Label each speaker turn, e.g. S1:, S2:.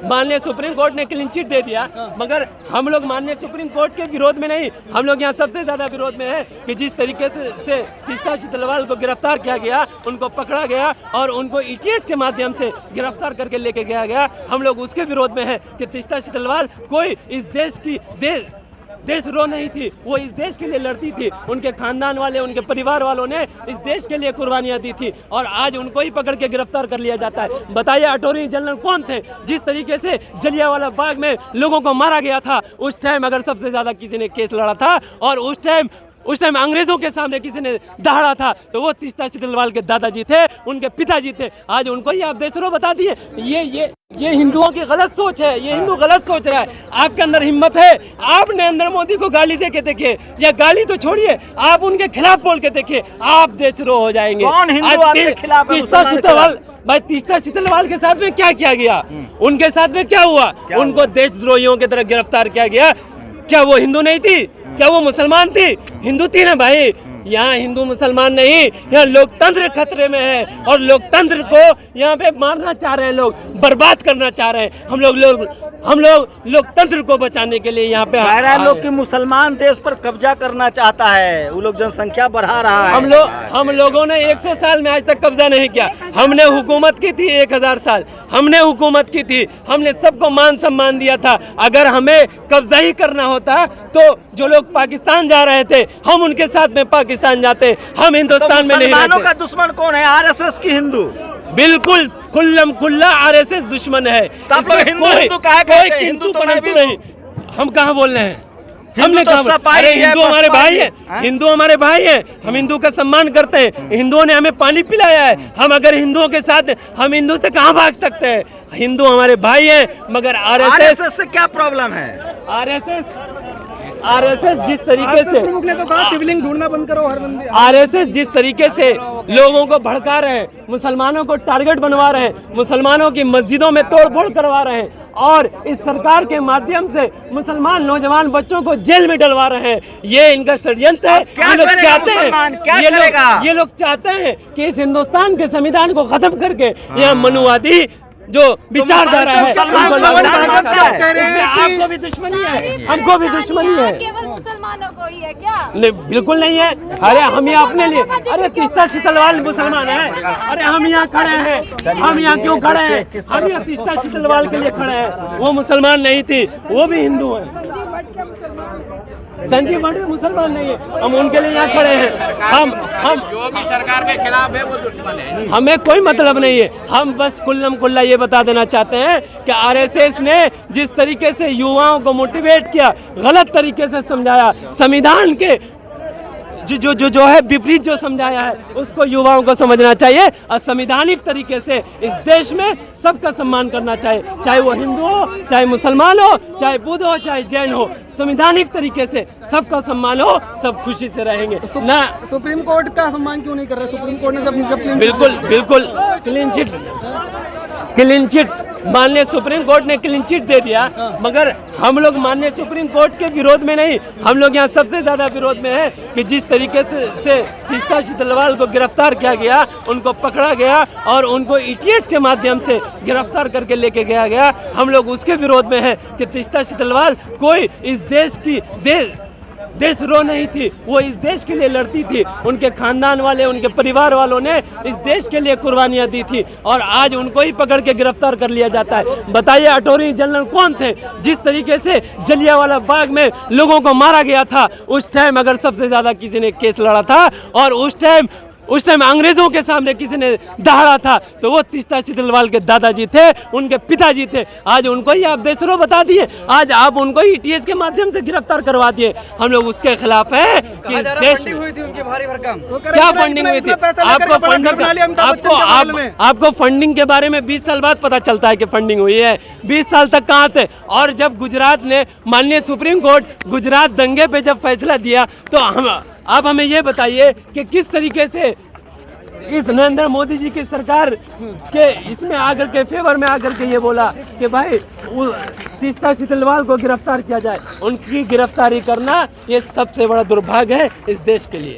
S1: माननीय supreme court ने clean chit दे दिया, मगर हम लोग माननीय सुप्रीम कोर्ट के विरोध में नहीं, हम लोग यहाँ सबसे ज्यादा विरोध में है कि जिस तरीके से तीस्ता सितलवाल को गिरफ्तार किया गया, उनको पकड़ा गया और उनको ETS के माध्यम से गिरफ्तार करके लेके गया, हम लोग उसके विरोध में है कि तीस्ता सितलवाल कोई इस देश की देशद्रोह नहीं थी, वो इस देश के लिए लड़ती थी। उनके खानदान वाले, उनके परिवार वालों ने इस देश के लिए कुर्बानियां दी थी और आज उनको ही पकड़ के गिरफ्तार कर लिया जाता है। बताइए अटॉर्नी जनरल कौन थे? जिस तरीके से जलियांवाला बाग में लोगों को मारा गया था, उस टाइम अगर सबसे ज्यादा किसी ने केस लड़ा था और उस टाइम अंग्रेजों के सामने किसी ने दहाड़ा था तो वो तीस्ता सितलवाल के दादाजी थे, उनके पिताजी थे। आज उनको ही आप देशद्रोह बता दिए। ये हिंदुओं की गलत सोच है, ये हिंदू गलत सोच रहा है। आपके अंदर हिम्मत है, आप नरेंद्र मोदी को गाली दे के देखिए, या गाली तो छोड़िए, आप उनके खिलाफ बोल के देखिए, आप देशद्रोह हो जाएंगे।
S2: कौन हिंदू आपके खिलाफ है?
S1: तीस्ता सितलवाल, भाई तीस्ता सितलवाल के साथ में क्या किया गया, उनके साथ में क्या हुआ? उनको देशद्रोहियों की तरह गिरफ्तार किया गया। क्या वो हिंदू नहीं थी? क्या वो मुसलमान थी? हिंदू थी ना भाई। यहाँ हिंदू मुसलमान नहीं, यहाँ लोकतंत्र खतरे में है और लोकतंत्र को यहाँ पे मारना चाह रहे हैं लोग, बर्बाद करना चाह रहे हैं। हम लोग लोकतंत्र को बचाने के लिए यहाँ पे
S2: कह रहे हैं लोग कि मुसलमान देश पर कब्जा करना चाहता है, वो लोग जनसंख्या बढ़ा रहा है।
S1: हम लोगों ने 100 साल में आज तक कब्जा नहीं किया। हमने हुकूमत की थी 1000 साल, हमने हुकूमत की थी, हमने सबको मान सम्मान दिया था। अगर हमें कब्जा ही करना होता तो जो लोग पाकिस्तान जा रहे थे, हम उनके साथ में पाकिस्तान जाते, हम हिंदुस्तान में नहीं रहते।
S2: का दुश्मन कौन है? RSS की हिंदू?
S1: बिल्कुल खुल्लम खुल्ला RSS दुश्मन है।
S2: कोई
S1: हिंदू परंतु नहीं। हम कहाँ बोल रहे हैं? हमने कहा अरे हिंदू हमारे भाई है, हिंदू हमारे भाई है, हम हिंदू का सम्मान करते हैं। हिंदुओं ने हमें पानी पिलाया है, हम अगर हिंदुओं के साथ, हम हिंदू से कहाँ भाग सकते हैं? हिंदू हमारे भाई है। मगर RSS
S2: से क्या प्रॉब्लम है?
S1: RSS जिस तरीके से
S3: ने तो कहा शिवलिंग ढूंढना बंद करो हर मंदिर।
S1: RSS जिस तरीके से लोगों को भड़का रहे हैं, मुसलमानों को टारगेट बनवा रहे हैं, मुसलमानों की मस्जिदों में तोड़फोड़ करवा रहे हैं और इस सरकार के माध्यम से मुसलमान नौजवान बच्चों को जेल में डलवा रहे हैं, ये इनका षड्यंत्र है। ये लोग चाहते हैं, ये लोग चाहते हैं कि इस हिंदुस्तान के संविधान को खत्म करके यहाँ मनुवादी जो विचारधारा है, आपको भी दुश्मनी है, हमको भी दुश्मनी है।
S4: केवल मुसलमानों को ही है क्या?
S1: नहीं, बिल्कुल नहीं है। अरे हम यहाँ अपने लिए, अरे तीस्ता सितलवाल मुसलमान है। अरे हम यहाँ खड़े हैं, हम यहाँ क्यों खड़े हैं? हम यहाँ तीस्ता सितलवाल के लिए खड़े हैं। वो मुसलमान नहीं थी, वो भी हिंदू है। संजीव भट्ट मुसलमान नहीं है, हम उनके लिए यहाँ खड़े हैं। हम
S5: जो भी सरकार के खिलाफ है वो दुश्मन है।
S1: हमें कोई मतलब नहीं है। हम बस कुल्लम कुल्ला ये बता देना चाहते हैं कि RSS ने जिस तरीके से युवाओं को मोटिवेट किया, गलत तरीके से समझाया, संविधान के जो है विपरीत जो समझाया है, उसको युवाओं को समझना चाहिए और संवैधानिक तरीके से इस देश में सबका सम्मान करना चाहिए, चाहे वो हिंदू हो, चाहे मुसलमान हो, चाहे बुद्ध हो, चाहे जैन हो। संवैधानिक तरीके से सबका सम्मान हो, सब खुशी से रहेंगे ना।
S3: सुप्रीम कोर्ट का सम्मान क्यों नहीं कर रहे? सुप्रीम कोर्ट ने जब
S1: बिल्कुल क्लीन चिट माननीय सुप्रीम कोर्ट ने क्लीन चिट दे दिया, मगर हम लोग माननीय सुप्रीम कोर्ट के विरोध में नहीं, हम लोग यहाँ सबसे ज्यादा विरोध में है कि जिस तरीके से तीस्ता सितलवाल को गिरफ्तार किया गया, उनको पकड़ा गया और उनको ETS के माध्यम से गिरफ्तार करके लेके गया, हम लोग उसके विरोध में है कि तीस्ता सितलवाल कोई इस देश की देशद्रोह नहीं थी, वो इस देश के लिए लड़ती थी। उनके खानदान वाले, उनके परिवार वालों ने इस देश के लिए कुर्बानियां दी थी और आज उनको ही पकड़ के गिरफ्तार कर लिया जाता है। बताइए अटॉर्नी जनरल कौन थे? जिस तरीके से जलियांवाला बाग में लोगों को मारा गया था, उस टाइम अगर सबसे ज्यादा किसी ने केस लड़ा था और उस टाइम अंग्रेजों के सामने किसी ने दहाड़ा था तो वो तीस्ता सितलवाल के दादाजी थे, उनके पिताजी थे। आज उनको ही आप देशद्रोह बता दिए, आज आप उनको ही ETS के माध्यम से गिरफ्तार करवा दिए। हम लोग उसके खिलाफ है कि देश में
S3: हुई थी उनकी भारी भरकम।
S1: क्या फंडिंग हुई थी? आपको फंडिंग के बारे में 20 साल बाद पता चलता है कि फंडिंग हुई है। 20 साल तक कहाँ थे? और जब गुजरात ने माननीय सुप्रीम कोर्ट गुजरात दंगे पे जब फैसला दिया तो आप हमें ये बताइए कि किस तरीके से इस नरेंद्र मोदी जी की सरकार के इसमें आकर के फेवर में आकर के ये बोला कि भाई तीस्ता सितलवाल को गिरफ्तार किया जाए। उनकी गिरफ्तारी करना ये सबसे बड़ा दुर्भाग्य है इस देश के लिए।